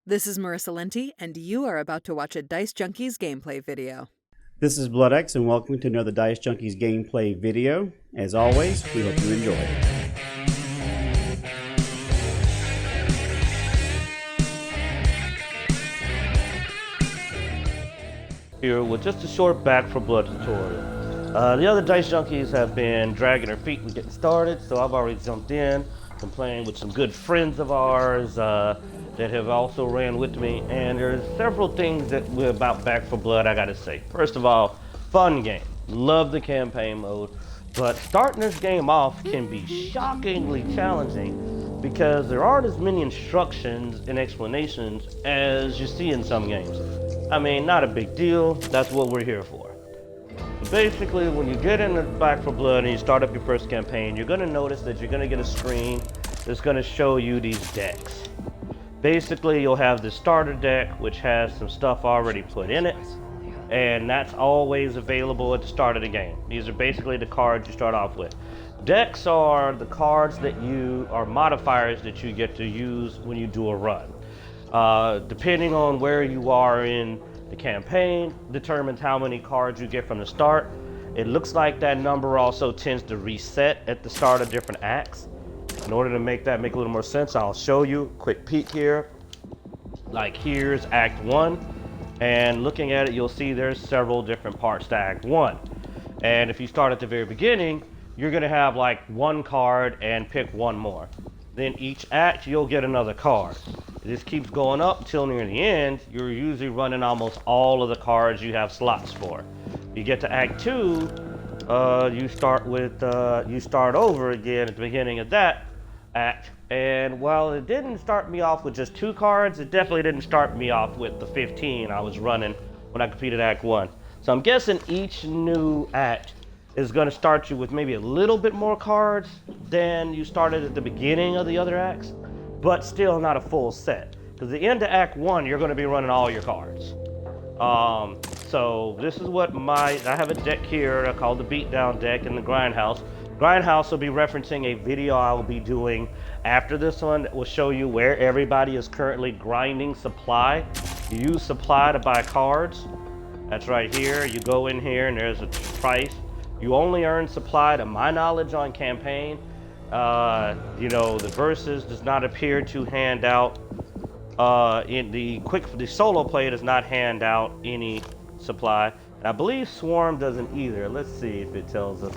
This is Marissa Lenti, and you are about to watch a Dicejunkies gameplay video. This is BloodX, and welcome to another Dicejunkies gameplay video. As always, we hope you enjoy. Here with just a short Back for Blood tutorial. The other Dicejunkies have been dragging their feet with getting started, so I've already jumped in. I'm playing with some good friends of ours that have also ran with me, and there's several things about Back for Blood I gotta say. First of all, fun game. Love the campaign mode, but starting this game off can be shockingly challenging because there aren't as many instructions and explanations as you see in some games. I mean, not a big deal, that's what we're here for. So basically, when you get into Back for Blood and you start up your first campaign, you're gonna notice that you're gonna get a screen that's gonna show you these decks. Basically, you'll have the starter deck, which has some stuff already put in it, and that's always available at the start of the game. These are basically the cards you start off with. Decks are the cards that are modifiers that you get to use when you do a run. Depending on where you are in the campaign, determines how many cards you get from the start. It looks like that number also tends to reset at the start of different acts. In order to make that make a little more sense, I'll show you a quick peek here. Like here's Act 1, and looking at it, you'll see there's several different parts to Act 1. And if you start at the very beginning, you're gonna have like one card and pick one more. Then each act, you'll get another card. This keeps going up till near the end. You're usually running almost all of the cards you have slots for. You get to Act 2, you start over again at the beginning of that act, and while it didn't start me off with just 2 cards, it definitely didn't start me off with the 15 I was running when I completed Act 1. So I'm guessing each new act is going to start you with maybe a little bit more cards than you started at the beginning of the other acts, but still not a full set. Because at the end of Act 1, you're going to be running all your cards. So this is what I have a deck here called the Beatdown deck in the Grindhouse. Grindhouse will be referencing a video I will be doing after this one that will show you where everybody is currently grinding supply. You use supply to buy cards. That's right here. You go in here and there's a price. You only earn supply, to my knowledge, on campaign. The versus does not appear to hand out in the solo play does not hand out any supply. And I believe Swarm doesn't either. Let's see if it tells us.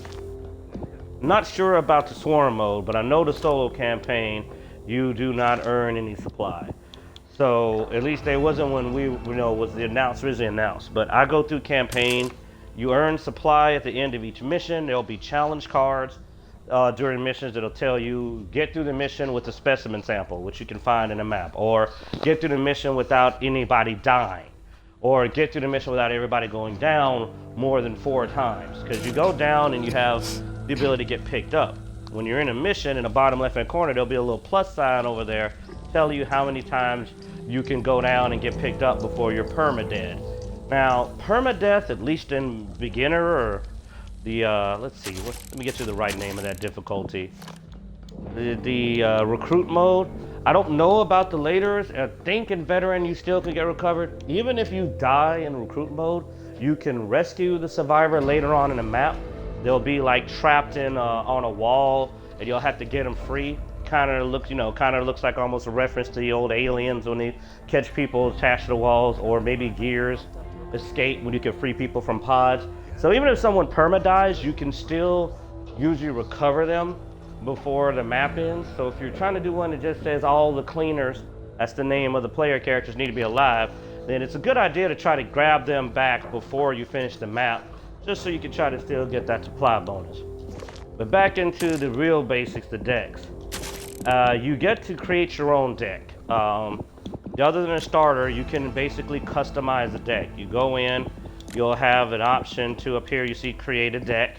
I'm not sure about the Swarm mode, but I know the solo campaign, you do not earn any supply. So at least there wasn't when was the originally announced. But I go through campaign. You earn supply at the end of each mission. There'll be challenge cards during missions that'll tell you get through the mission with a specimen sample, which you can find in a map, or get through the mission without anybody dying, or get through the mission without everybody going down more than 4 times. Because you go down and you have the ability to get picked up. When you're in a mission, in the bottom left-hand corner, there'll be a little plus sign over there telling you how many times you can go down and get picked up before you're permadead. Now, permadeath, at least in beginner or the, let me get you the right name of that difficulty. The recruit mode. I don't know about the laters. I think in veteran you still can get recovered. Even if you die in recruit mode, you can rescue the survivor later on in the map. They'll be like trapped in on a wall, and you'll have to get them free. Kind of looks like almost a reference to the old Aliens when they catch people attached to the walls, or maybe Gears Escape when you can free people from pods. So even if someone perma dies, you can still usually recover them before the map ends. So if you're trying to do one that just says all the cleaners, that's the name of the player characters, need to be alive, then it's a good idea to try to grab them back before you finish the map, just so you can try to still get that supply bonus. But back into the real basics, the decks. You get to create your own deck. Other than a starter, you can basically customize the deck. You go in, you'll have an option to up here, you see create a deck.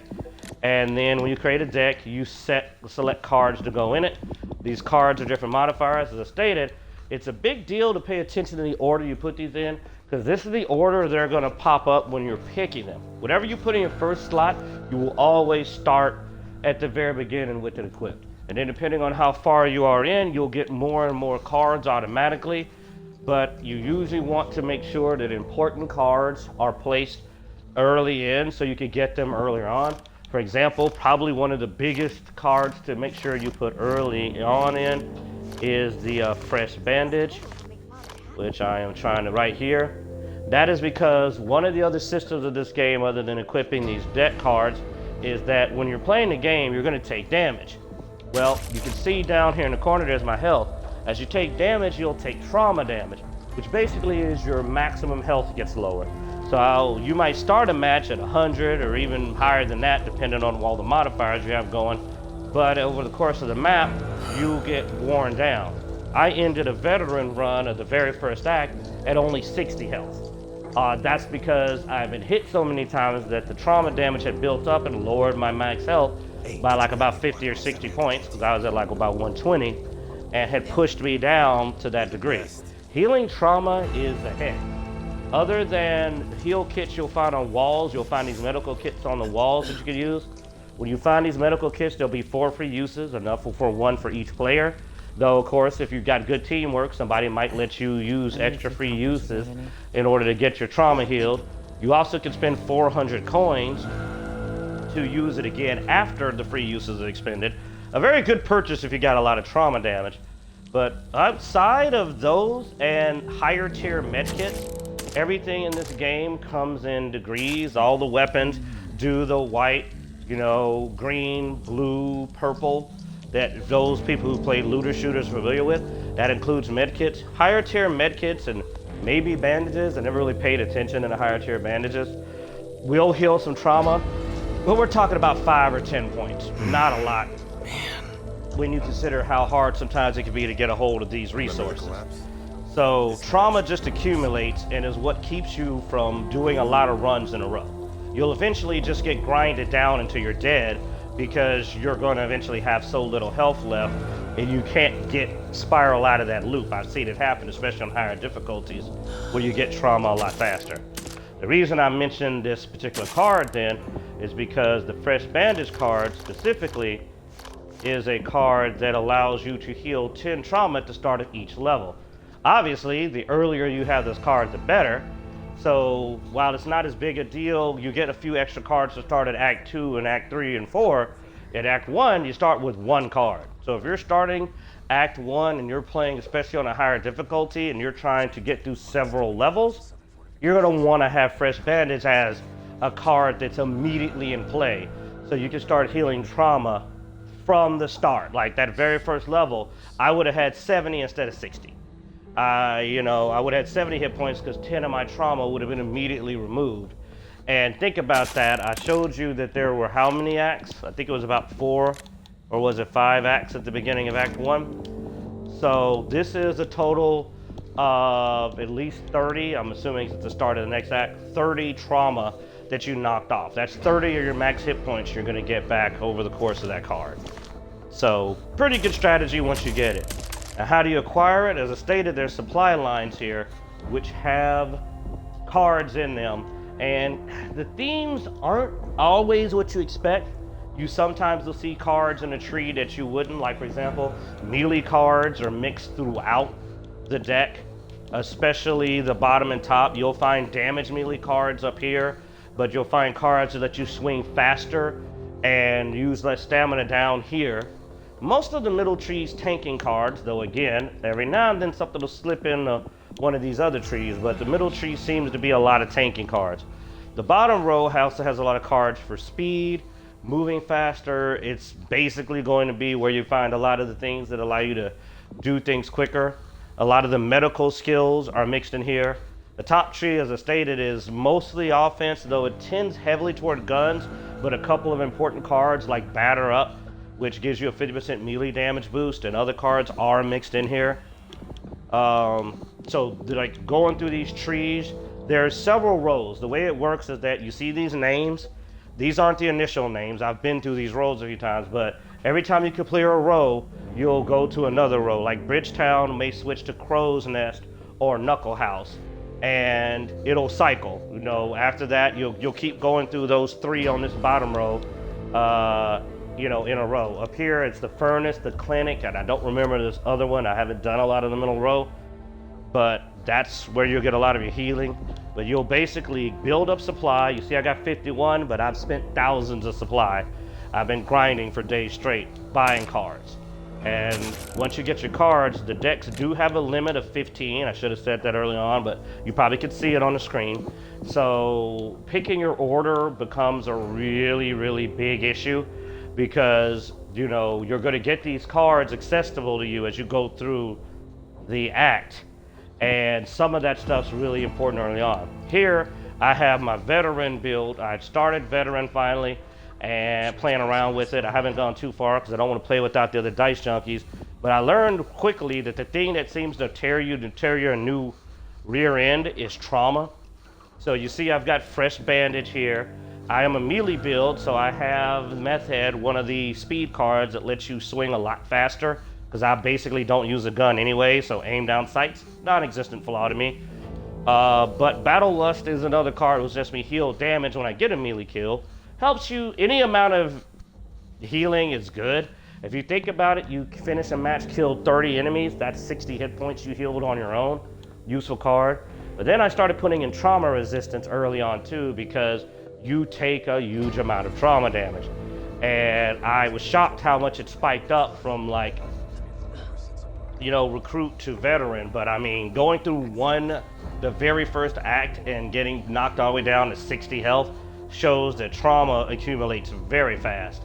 And then when you create a deck, you select cards to go in it. These cards are different modifiers. As I stated, it's a big deal to pay attention to the order you put these in, because this is the order they're going to pop up when you're picking them. Whatever you put in your first slot, you will always start at the very beginning with it equipped. And then depending on how far you are in, you'll get more and more cards automatically. but you usually want to make sure that important cards are placed early in so you can get them earlier on. For example, probably one of the biggest cards to make sure you put early on in is the Fresh Bandage, which I am trying to write here. That is because one of the other systems of this game, other than equipping these deck cards, is that when you're playing the game, you're going to take damage. Well, you can see down here in the corner, there's my health. As you take damage, you'll take trauma damage, which basically is your maximum health gets lower. So you might start a match at 100 or even higher than that, depending on all the modifiers you have going. But over the course of the map, you get worn down. I ended a veteran run of the very first act at only 60 health. That's because I've been hit so many times that the trauma damage had built up and lowered my max health by like about 50 or 60 points, because I was at like about 120, and had pushed me down to that degree. Healing trauma is the heck. Other than heal kits you'll find on walls, you'll find these medical kits on the walls that you can use. When you find these medical kits, there'll be 4 free uses, enough for 1 for each player. Though, of course, if you've got good teamwork, somebody might let you use extra free uses in order to get your trauma healed. You also can spend 400 coins to use it again after the free uses are expended. A very good purchase if you got a lot of trauma damage. But outside of those and higher tier medkits, everything in this game comes in degrees. All the weapons do the white, green, blue, purple that those people who play looter shooters are familiar with. That includes medkits, higher tier medkits, and maybe bandages. I never really paid attention to the higher tier bandages. We'll heal some trauma, but we're talking about 5 or 10 points, not a lot. When you consider how hard sometimes it can be to get a hold of these resources. So trauma just accumulates and is what keeps you from doing a lot of runs in a row. You'll eventually just get grinded down until you're dead because you're going to eventually have so little health left and you can't spiral out of that loop. I've seen it happen, especially on higher difficulties, where you get trauma a lot faster. The reason I mentioned this particular card then is because the Fresh Bandage card specifically is a card that allows you to heal 10 trauma at the start of each level. Obviously, the earlier you have this card, the better. So while it's not as big a deal, you get a few extra cards to start at Act 2 and Act 3 and 4. At Act 1, you start with 1 card. So if you're starting Act 1 and you're playing, especially on a higher difficulty, and you're trying to get through several levels, you're going to want to have Fresh Bandage as a card that's immediately in play. So you can start healing trauma from the start. Like that very first level, I would have had 70 instead of 60. I would have had 70 hit points because 10 of my trauma would have been immediately removed. And think about that. I showed you that there were how many acts? I think it was about 4 or was it 5 acts at the beginning of Act 1. So this is a total of at least 30, I'm assuming at the start of the next act, 30 trauma that you knocked off. That's 30 of your max hit points you're going to get back over the course of that card. So pretty good strategy once you get it. Now, how do you acquire it? As I stated, there's supply lines here which have cards in them, and the themes aren't always what you expect. You sometimes will see cards in a tree that you wouldn't, like for example, melee cards are mixed throughout the deck, especially the bottom and top. You'll find damage melee cards up here, but you'll find cards that let you swing faster and use less stamina down here. Most of the middle trees tanking cards, though again, every now and then something will slip in one of these other trees, but the middle tree seems to be a lot of tanking cards. The bottom row also has a lot of cards for speed, moving faster. It's basically going to be where you find a lot of the things that allow you to do things quicker. A lot of the medical skills are mixed in here. The top tree, as I stated, is mostly offense, though it tends heavily toward guns, but a couple of important cards like Batter Up, which gives you a 50% melee damage boost, and other cards are mixed in here. So like going through these trees, there's several rows. The way it works is that you see these names. These aren't the initial names. I've been through these rows a few times, but every time you clear a row, you'll go to another row. Like Bridgetown may switch to Crow's Nest or Knuckle House, and it'll cycle. After that, you'll keep going through those 3 on this bottom row, in a row. Up here, it's the Furnace, the Clinic, and I don't remember this other one. I haven't done a lot of the middle row, but That's where you'll get a lot of your healing. But you'll basically build up supply. You see I got 51, but I've spent thousands of supply. I've been grinding for days straight, buying cards. And once you get your cards, the decks do have a limit of 15. I should have said that early on, but you probably could see it on the screen. So picking your order becomes a really, really big issue because, you know, you're going to get these cards accessible to you as you go through the act. And some of that stuff's really important early on. Here, I have my veteran build. I started veteran finally and playing around with it. I haven't gone too far because I don't want to play without the other dice junkies. But I learned quickly that the thing that seems to tear your new rear end is trauma. So you see I've got fresh bandage here. I am a melee build, so I have Meth Head, one of the speed cards that lets you swing a lot faster, because I basically don't use a gun anyway, so aim down sights, non-existent flaw to me. But Battle Lust is another card which lets me heal damage when I get a melee kill. Helps you, any amount of healing is good. If you think about it, you finish a match, killed 30 enemies, that's 60 hit points you healed on your own. Useful card. But then I started putting in trauma resistance early on too, because you take a huge amount of trauma damage. And I was shocked how much it spiked up from, like, you know, recruit to veteran. But I mean, going through the very first act and getting knocked all the way down to 60 health shows that trauma accumulates very fast.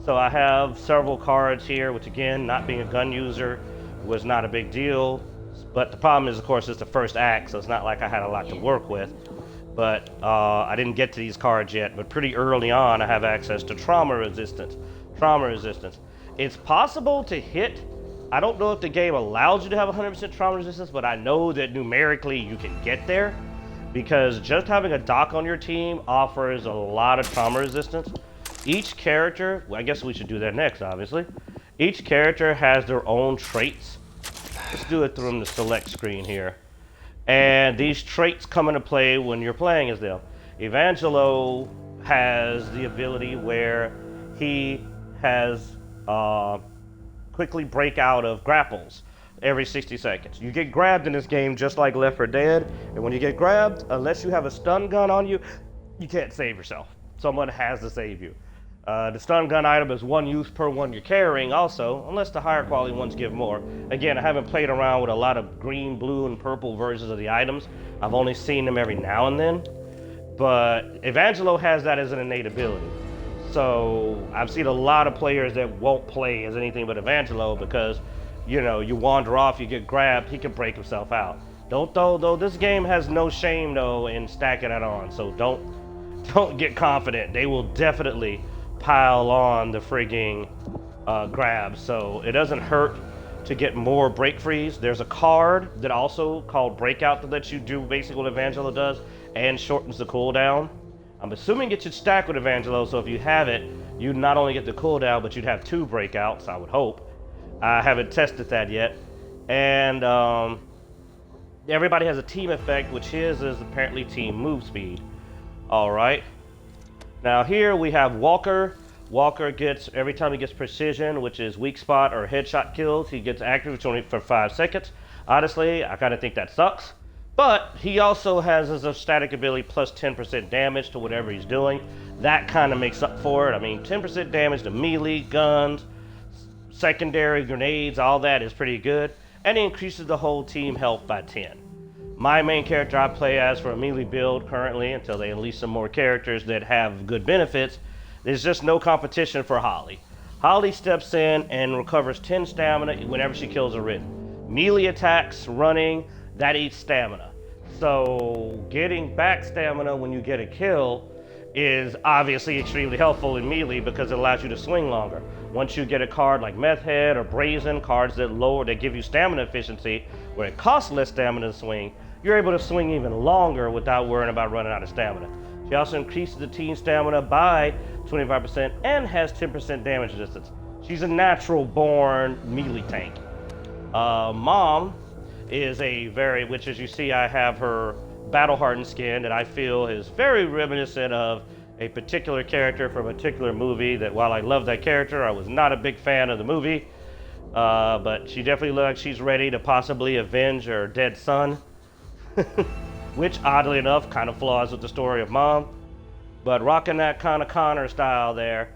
So I have several cards here, which again, not being a gun user was not a big deal. But the problem is, of course, it's the first act, so it's not like I had a lot to work with. But I didn't get to these cards yet, but pretty early on I have access to trauma resistance. Trauma resistance. It's possible to hit. I don't know if the game allows you to have 100% trauma resistance, but I know that numerically you can get there, because just having a doc on your team offers a lot of trauma resistance. Each character, well, I guess we should do that next, obviously. Each character has their own traits. Let's do it through the select screen here. And these traits come into play when you're playing as them. Evangelo has the ability where he has quickly break out of grapples every 60 seconds. You get grabbed in this game just like Left 4 Dead, and when you get grabbed, unless you have a stun gun on you, you can't save yourself. Someone has to save you. The stun gun item is 1 use per one you're carrying also, unless the higher quality ones give more. Again, I haven't played around with a lot of green, blue, and purple versions of the items. I've only seen them every now and then. But Evangelo has that as an innate ability. So I've seen a lot of players that won't play as anything but Evangelo because, you know, you wander off, you get grabbed, he can break himself out. Though this game has no shame though in stacking it on, so don't get confident. They will definitely pile on the frigging grabs, so it doesn't hurt to get more break freeze. There's a card that also called Breakout that lets you do basically what Evangelo does and shortens the cooldown. I'm assuming it should stack with Evangelo, so if you have it, you'd not only get the cooldown, but you'd have 2 breakouts, I would hope. I haven't tested that yet. And everybody has a team effect, which his is apparently team move speed. Alright. Now here we have Walker. Walker gets, every time he gets precision, which is weak spot or headshot kills, he gets active, which only for 5 seconds. Honestly, I kind of think that sucks. But he also has as a static ability plus 10% damage to whatever he's doing. That kind of makes up for it. I mean, 10% damage to melee, guns, secondary, grenades, all that is pretty good. And it increases the whole team health by 10. My main character I play as for a melee build currently, until they release some more characters that have good benefits, there's just no competition for Holly. Holly steps in and recovers 10 stamina whenever she kills a Ridden. Melee attacks, running, that eats stamina. So getting back stamina when you get a kill is obviously extremely helpful in melee because it allows you to swing longer. Once you get a card like Meth Head or Brazen, cards that give you stamina efficiency, where it costs less stamina to swing, you're able to swing even longer without worrying about running out of stamina. She also increases the team stamina by 25% and has 10% damage resistance. She's a natural born melee tank. Mom is which as you see I have her battle hardened skin that I feel is very reminiscent of a particular character from a particular movie that while I love that character, I was not a big fan of the movie. But she definitely looks like she's ready to possibly avenge her dead son. which oddly enough kind of flaws with the story of Mom. But rocking that kind of Connor style there,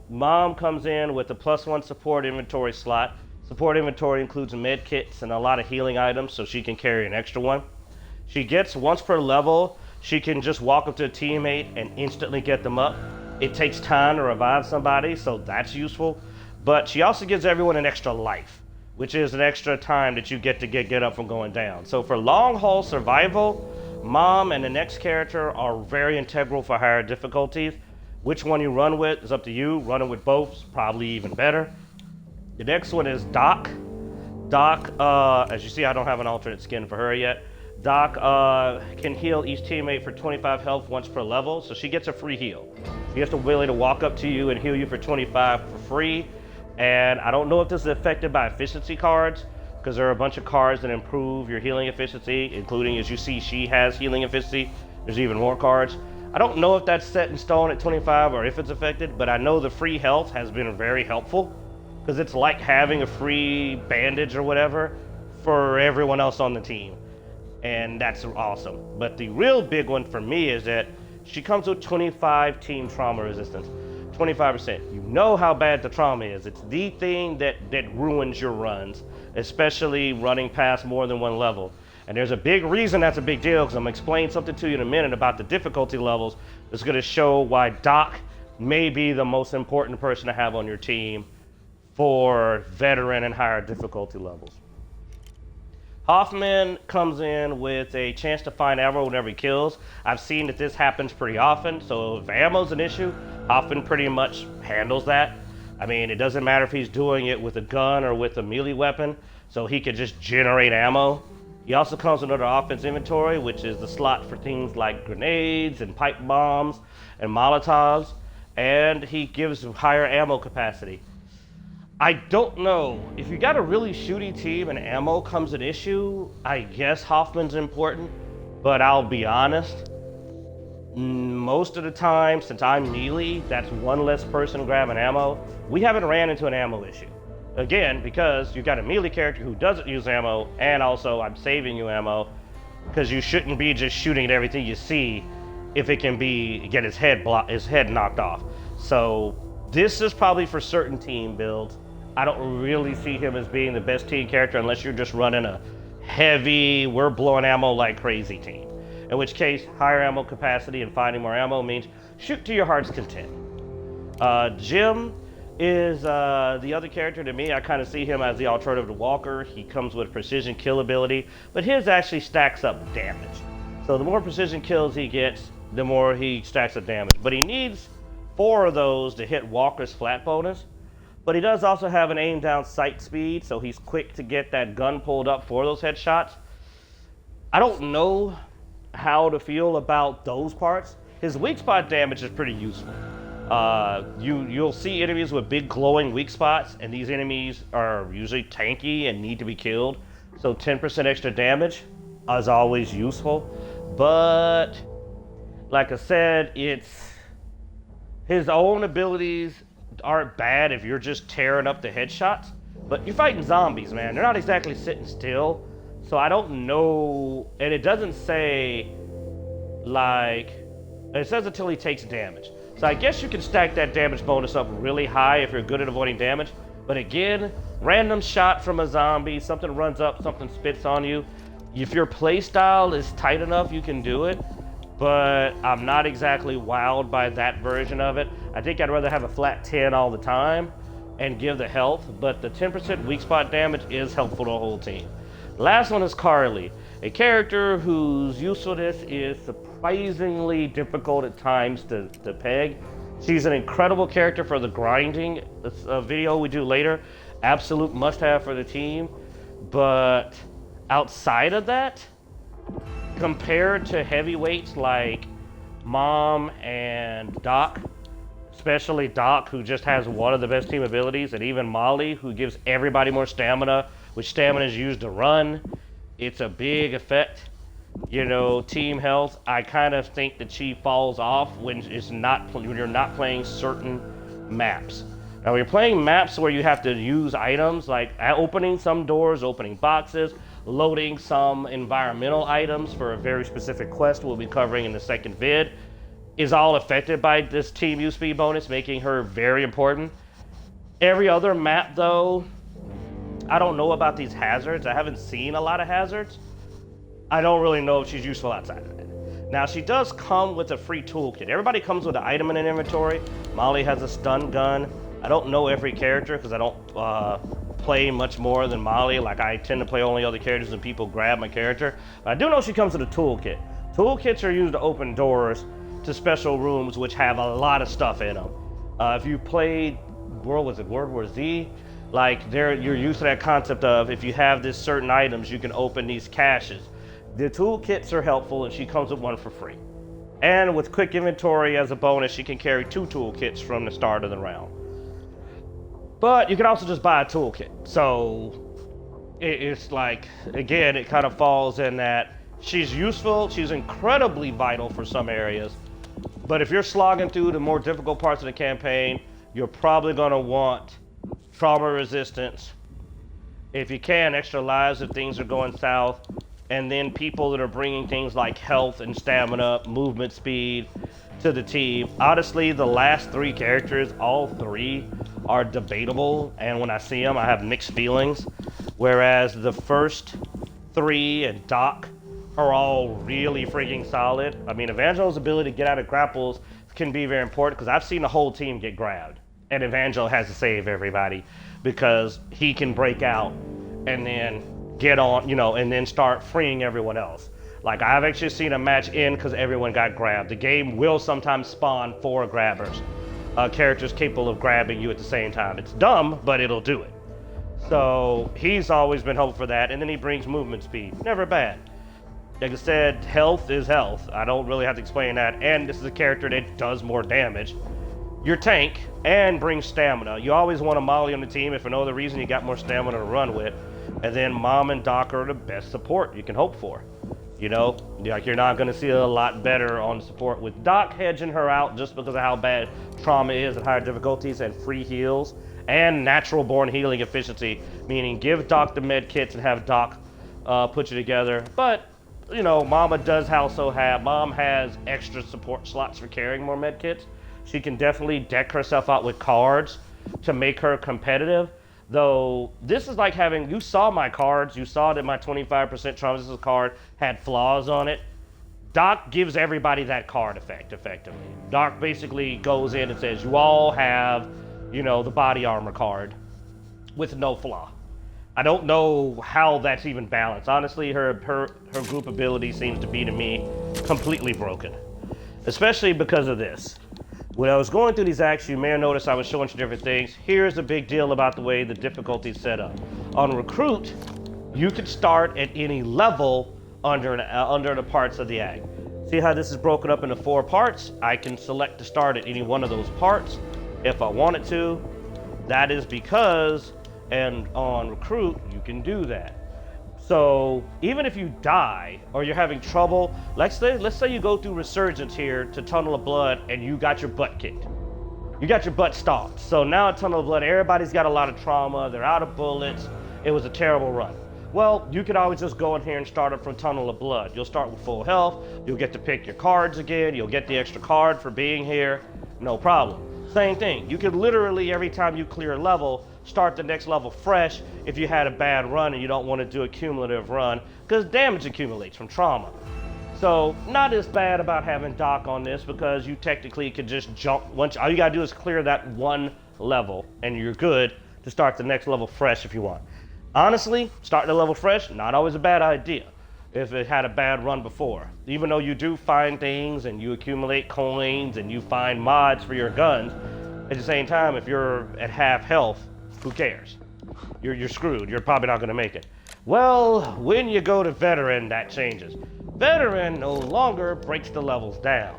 Mom comes in with a +1 support inventory slot. Support inventory includes med kits and a lot of healing items, so she can carry an extra one. She gets, once per level, she can just walk up to a teammate and instantly get them up. It takes time to revive somebody, so that's useful. But she also gives everyone an extra life, which is an extra time that you get to get up from going down. So for long haul survival, Mom and the next character are very integral for higher difficulties. Which one you run with is up to you. Running with both is probably even better. The next one is Doc. Doc, as you see, I don't have an alternate skin for her yet. Doc can heal each teammate for 25 health once per level, so she gets a free heal. She has the ability to walk up to you and heal you for 25 for free. And I don't know if this is affected by efficiency cards, because there are a bunch of cards that improve your healing efficiency, including, as you see, she has healing efficiency. There's even more cards. I don't know if that's set in stone at 25 or if it's affected, but I know the free health has been very helpful, because it's like having a free bandage or whatever for everyone else on the team. And that's awesome. But the real big one for me is that she comes with 25 team trauma resistance. 25%. You know how bad the trauma is. It's the thing that ruins your runs, especially running past more than one level. And there's a big reason that's a big deal, because I'm going to explain something to you in a minute about the difficulty levels that's going to show why Doc may be the most important person to have on your team for veteran and higher difficulty levels. Hoffman comes in with a chance to find ammo whenever he kills. I've seen that this happens pretty often, so if ammo's an issue, Hoffman pretty much handles that. I mean, it doesn't matter if he's doing it with a gun or with a melee weapon, so he could just generate ammo. He also comes with another offense inventory, which is the slot for things like grenades and pipe bombs and Molotovs, and he gives higher ammo capacity. I don't know. If you got a really shooty team and ammo comes an issue, I guess Hoffman's important, but I'll be honest, most of the time, since I'm melee, that's one less person grabbing ammo. We haven't ran into an ammo issue. Again, because you've got a melee character who doesn't use ammo, and also I'm saving you ammo, because you shouldn't be just shooting at everything you see if it can get his head knocked off. So this is probably for certain team builds. I don't really see him as being the best team character unless you're just running a heavy, we're blowing ammo like crazy team. In which case, higher ammo capacity and finding more ammo means shoot to your heart's content. Jim is the other character to me. I kind of see him as the alternative to Walker. He comes with precision kill ability, but his actually stacks up damage. So the more precision kills he gets, the more he stacks up damage. But he needs 4 of those to hit Walker's flat bonus. But he does also have an aim down sight speed, so he's quick to get that gun pulled up for those headshots. I don't know how to feel about those parts. His weak spot damage is pretty useful. You'll see enemies with big glowing weak spots, and these enemies are usually tanky and need to be killed. So 10% extra damage is always useful. But like I said, his own abilities aren't bad if you're just tearing up the headshots, but you're fighting zombies, man. They're not exactly sitting still, so I don't know. And it doesn't say, it says until he takes damage. So I guess you can stack that damage bonus up really high if you're good at avoiding damage. But again, random shot from a zombie, something runs up, something spits on you. If your playstyle is tight enough, you can do it. But I'm not exactly wowed by that version of it. I think I'd rather have a flat 10 all the time and give the health, but the 10% weak spot damage is helpful to the whole team. Last one is Carly, a character whose usefulness is surprisingly difficult at times to peg. She's an incredible character for the grinding video we do later. Absolute must-have for the team. But outside of that, compared to heavyweights like Mom and Doc, especially Doc, who just has one of the best team abilities, and even Molly, who gives everybody more stamina, which stamina is used to run, it's a big effect. Team health, I kind of think that she falls off when you're not playing certain maps. Now, when you're playing maps where you have to use items like opening some doors, opening boxes, loading some environmental items for a very specific quest we'll be covering in the second vid is all affected by this team use speed bonus, making her very important. Every other map though, I don't know about these hazards. I haven't seen a lot of hazards. I don't really know if she's useful outside of it. Now she does come with a free toolkit. Everybody comes with an item in an inventory. Molly has a stun gun. I don't know every character because I don't play much more than Molly. Like I tend to play only other characters and people grab my character. But I do know she comes with a toolkit. Toolkits are used to open doors to special rooms which have a lot of stuff in them. If you played World War Z? Like you're used to that concept of if you have this certain items, you can open these caches. The toolkits are helpful and she comes with one for free. And with quick inventory as a bonus, she can carry 2 toolkits from the start of the round. But you can also just buy a toolkit. So it's like, again, it kind of falls in that she's useful, she's incredibly vital for some areas. But if you're slogging through the more difficult parts of the campaign, you're probably gonna want trauma resistance. If you can, extra lives if things are going south. And then people that are bringing things like health and stamina, movement speed to the team. Honestly, the last 3 characters, all 3 are debatable. And when I see them, I have mixed feelings. Whereas the first 3 and Doc are all really freaking solid. I mean, Evangelo's ability to get out of grapples can be very important because I've seen the whole team get grabbed. And Evangelo has to save everybody because he can break out and then get on, and then start freeing everyone else. Like I've actually seen a match end because everyone got grabbed. The game will sometimes spawn 4 grabbers, characters capable of grabbing you at the same time. It's dumb, but it'll do it. So he's always been helpful for that. And then he brings movement speed. Never bad. Like I said, health is health. I don't really have to explain that. And this is a character that does more damage. Your tank and brings stamina. You always want a Molly on the team if for no other reason you got more stamina to run with. And then Mom and Doc are the best support you can hope for. Like you're not gonna see a lot better on support with Doc hedging her out just because of how bad trauma is at higher difficulties and free heals and natural born healing efficiency, meaning give Doc the med kits and have Doc put you together. But Mom has extra support slots for carrying more med kits. She can definitely deck herself out with cards to make her competitive. Though this is like you saw my cards, you saw that my 25% trauma resistance card had flaws on it. Doc gives everybody that card effectively. Doc basically goes in and says, you all have, the body armor card with no flaw. I don't know how that's even balanced. Honestly, her group ability seems to be, to me, completely broken. Especially because of this. When I was going through these acts, you may have noticed I was showing you different things. Here's a big deal about the way the difficulty is set up. On Recruit, you can start at any level under the parts of the act. See how this is broken up into 4 parts? I can select to start at any one of those parts if I wanted to. That is because, and on Recruit, you can do that. So even if you die or you're having trouble, let's say you go through Resurgence here to Tunnel of Blood and you got your butt kicked. You got your butt stomped. So now at Tunnel of Blood, everybody's got a lot of trauma. They're out of bullets. It was a terrible run. Well, you could always just go in here and start up from Tunnel of Blood. You'll start with full health. You'll get to pick your cards again. You'll get the extra card for being here. No problem. Same thing. You could literally, every time you clear a level, start the next level fresh if you had a bad run and you don't want to do a cumulative run because damage accumulates from trauma. So not as bad about having Doc on this because you technically could just jump. All you gotta do is clear that one level and you're good to start the next level fresh if you want. Honestly, starting the level fresh, not always a bad idea if it had a bad run before. Even though you do find things and you accumulate coins and you find mods for your guns, at the same time, if you're at half health, who cares? You're screwed. You're probably not gonna make it. Well, when you go to Veteran, that changes. Veteran no longer breaks the levels down.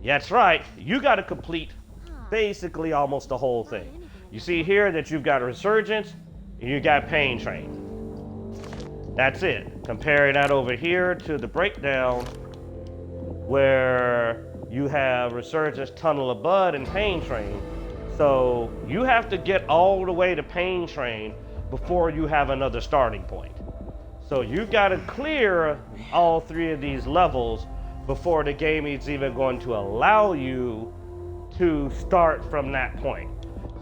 That's right, you gotta complete basically almost the whole thing. You see here that you've got Resurgence and you got Pain Train. That's it. Comparing that over here to the breakdown where you have Resurgence, Tunnel of Blood, and Pain Train. So you have to get all the way to Pain Train before you have another starting point. So you got to clear all 3 of these levels before the game is even going to allow you to start from that point.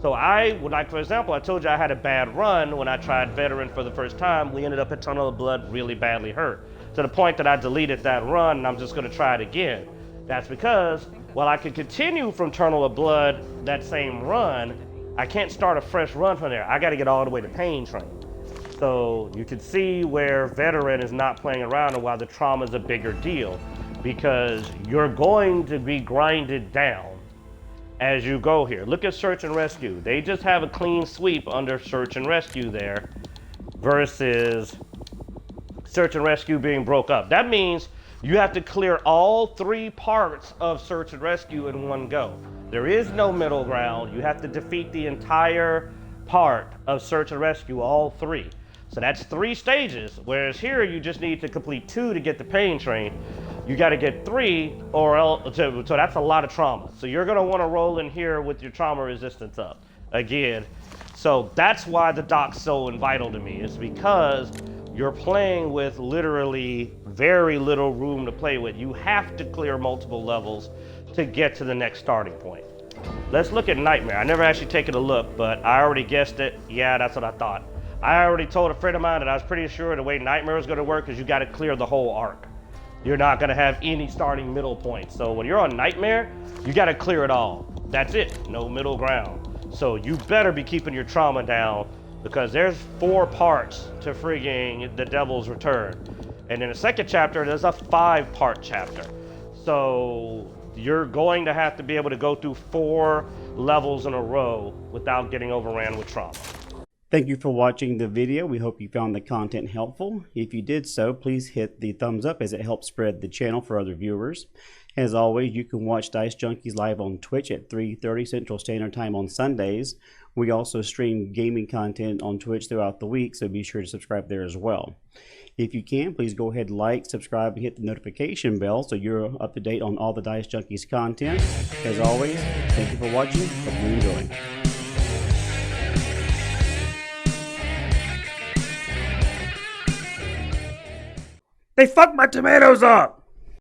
So for example, I told you I had a bad run when I tried Veteran for the first time. We ended up at Tunnel of Blood really badly hurt, to the point that I deleted that run and I'm just gonna try it again. That's because while I could continue from Tunnel of Blood that same run, I can't start a fresh run from there. I gotta get all the way to Pain Train. So you can see where Veteran is not playing around and why the trauma is a bigger deal, because you're going to be grinded down as you go here. Look at Search and Rescue. They just have a clean sweep under Search and Rescue there versus Search and Rescue being broke up. That means you have to clear all 3 parts of Search and Rescue in one go. There is no middle ground. You have to defeat the entire part of Search and Rescue, all 3. So that's 3 stages, whereas here you just need to complete 2 to get the Pain Train. You got to get 3 or else, so that's a lot of trauma. So you're gonna wanna roll in here with your trauma resistance up again. So that's why the doc's so vital to me, is because you're playing with literally very little room to play with. You have to clear multiple levels to get to the next starting point. Let's look at Nightmare. I never actually taken a look, but I already guessed it. Yeah, that's what I thought. I already told a friend of mine that I was pretty sure the way Nightmare was gonna work is you gotta clear the whole arc. You're not gonna have any starting middle point. So when you're on Nightmare, you gotta clear it all. That's it, no middle ground. So you better be keeping your trauma down, because there's 4 parts to frigging the Devil's Return. And in the second chapter, there's a 5-part chapter. So you're going to have to be able to go through 4 levels in a row without getting overran with trauma. Thank you for watching the video. We hope you found the content helpful. If you did so, please hit the thumbs up, as it helps spread the channel for other viewers. As always, you can watch Dicejunkies live on Twitch at 3:30 Central Standard Time on Sundays. We also stream gaming content on Twitch throughout the week, so be sure to subscribe there as well. If you can, please go ahead, like, subscribe, and hit the notification bell so you're up to date on all the Dicejunkies content. As always, thank you for watching. Hope you enjoy. They fucked my tomatoes up!